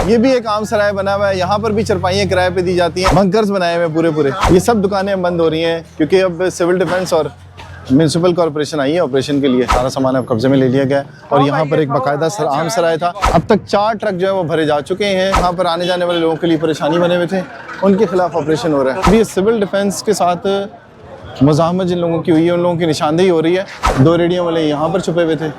ये भी एक आम सराय बना हुआ है, यहाँ पर भी चरपाइयाँ किराए पे दी जाती हैं, बंकर्स बनाए हुए पूरे। ये सब दुकानें बंद हो रही हैं क्योंकि अब सिविल डिफेंस और म्यूनसिपल कॉर्पोरेशन आई है ऑपरेशन के लिए। सारा सामान अब कब्जे में ले लिया गया है और यहाँ पर एक बाकायदा आम सराय था। अब तक 4 ट्रक जो है वो भरे जा चुके हैं। यहाँ पर आने जाने वाले लोगों के लिए परेशानी बने हुए थे, उनके खिलाफ ऑपरेशन हो रहा है। अभी सिविल डिफेंस के साथ मुज़ाहमत जिन लोगों की हुई है उन लोगों की निशानदेही हो रही है। 2 रेडियो वाले यहाँ पर छुपे हुए थे।